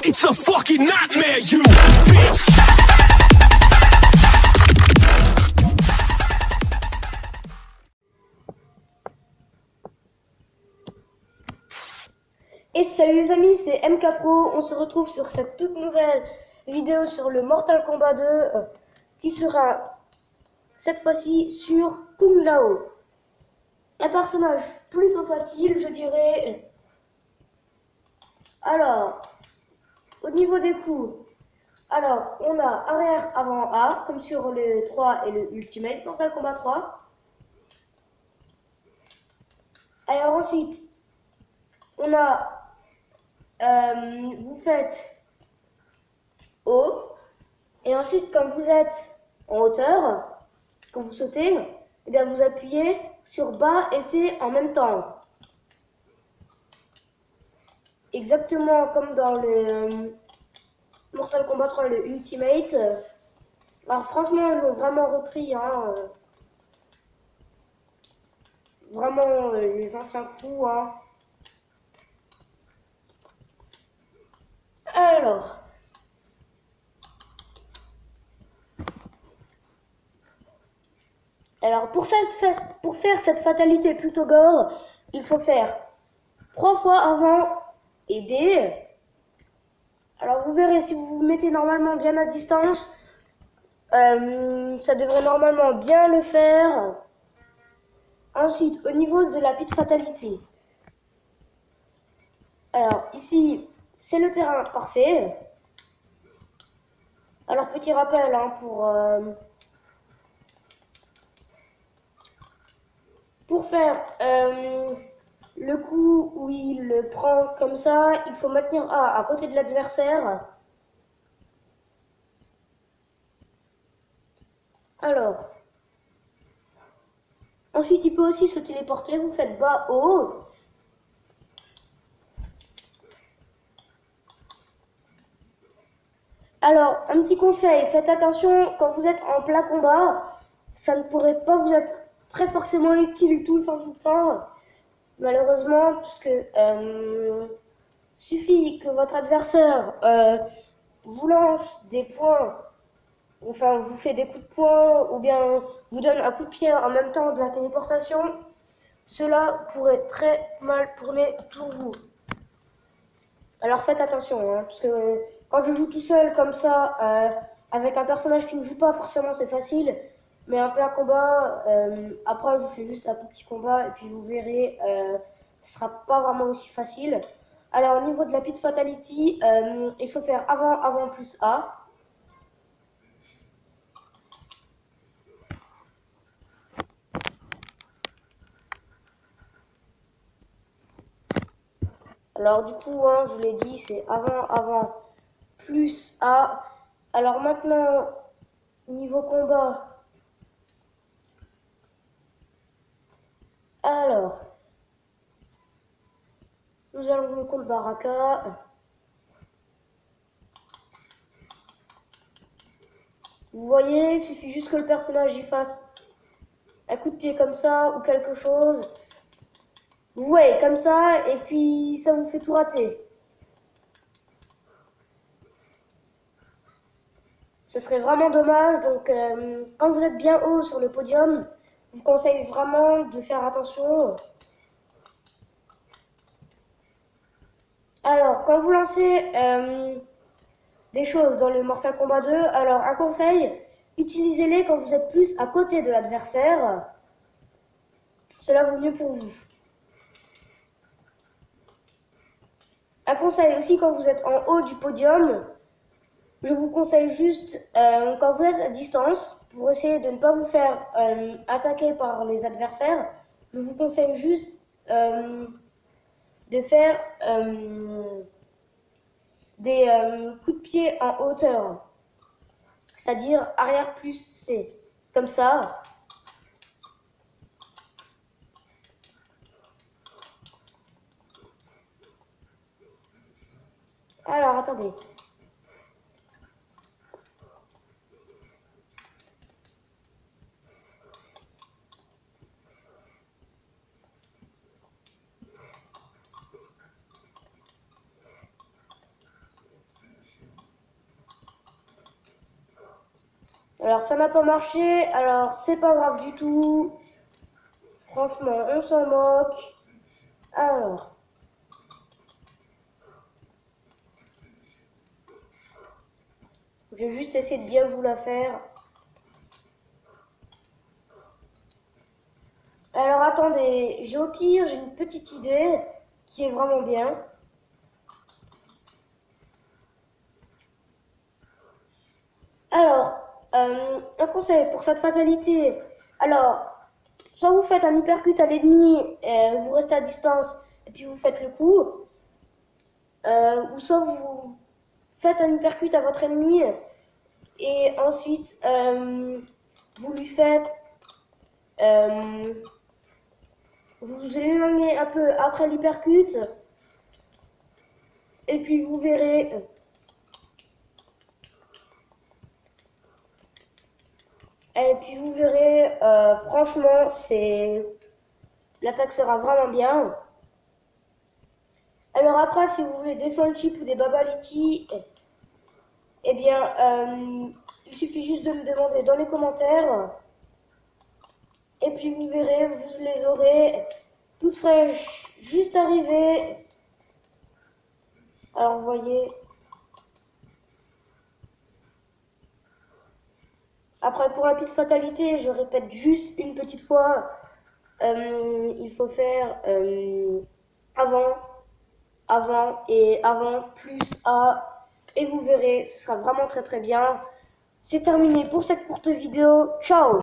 It's a fucking nightmare, you bitch. Et salut les amis, c'est MK Pro. On se retrouve sur cette toute nouvelle vidéo sur le Mortal Kombat 2 qui sera cette fois-ci sur Kung Lao. Un personnage plutôt facile, je dirais. Alors, au niveau des coups, alors on a arrière avant A, comme sur le 3 et le Ultimate Mortal Kombat 3. Alors ensuite, on a vous faites haut, et ensuite quand vous êtes en hauteur, quand vous sautez, eh bien vous appuyez sur bas et C en même temps. Exactement comme dans le Mortal Kombat 3 le Ultimate. Alors franchement ils l'ont vraiment repris, hein, vraiment les anciens coups, hein. Alors pour faire cette fatalité plutôt gore, il faut faire 3 fois avant et B. Alors vous verrez, si vous vous mettez normalement bien à distance, ça devrait normalement bien le faire. Ensuite, au niveau de la petite fatalité. Alors ici, c'est le terrain parfait. Alors petit rappel, hein, pour faire le coup où il le prend comme ça, il faut maintenir A à côté de l'adversaire. Alors, ensuite il peut aussi se téléporter, vous faites bas haut. Alors, un petit conseil, faites attention quand vous êtes en plein combat, ça ne pourrait pas vous être très forcément utile tout le temps, malheureusement, parce que suffit que votre adversaire vous lance des points, enfin vous fait des coups de poing ou bien vous donne un coup de pied en même temps de la téléportation, cela pourrait très mal tourner pour vous. Alors faites attention, hein, parce que quand je joue tout seul comme ça, avec un personnage qui ne joue pas, forcément c'est facile, mais en plein combat, après je vous fais juste un tout petit combat et puis vous verrez, ce sera pas vraiment aussi facile. Alors au niveau de la pit fatality, il faut faire avant plus A. Alors du coup, hein, je vous l'ai dit, c'est avant plus A. Alors maintenant, niveau combat, alors, nous allons jouer contre Baraka. Vous voyez, il suffit juste que le personnage y fasse un coup de pied comme ça ou quelque chose. Vous voyez, comme ça, et puis ça vous fait tout rater. Ce serait vraiment dommage, donc quand vous êtes bien haut sur le podium, je vous conseille vraiment de faire attention. Alors, quand vous lancez des choses dans le Mortal Kombat 2, alors un conseil, utilisez-les quand vous êtes plus à côté de l'adversaire. Cela vaut mieux pour vous. Un conseil aussi quand vous êtes en haut du podium, je vous conseille juste, quand vous êtes à distance, pour essayer de ne pas vous faire attaquer par les adversaires, je vous conseille juste de faire des coups de pied en hauteur, c'est-à-dire arrière plus C, comme ça. Alors, attendez. Alors ça n'a pas marché, alors c'est pas grave du tout. Franchement, on s'en moque. Alors. Je vais juste essayer de bien vous la faire. Alors attendez, j'ai au pire, j'ai une petite idée qui est vraiment bien. Alors, un conseil pour cette fatalité. Alors, soit vous faites un uppercut à l'ennemi, vous restez à distance et puis vous faites le coup. Ou soit vous faites un uppercut à votre ennemi et ensuite vous lui faites... vous éloignez un peu après l'uppercut et puis vous verrez... Et puis vous verrez, franchement, l'attaque sera vraiment bien. Alors après, si vous voulez des front chip ou des babaliti, eh bien, il suffit juste de me demander dans les commentaires. Et puis vous verrez, vous les aurez toutes fraîches, juste arrivées. Alors vous voyez. Après, pour la petite fatalité, je répète juste une petite fois. Il faut faire avant, avant et avant plus A. Et vous verrez, ce sera vraiment très très bien. C'est terminé pour cette courte vidéo. Ciao!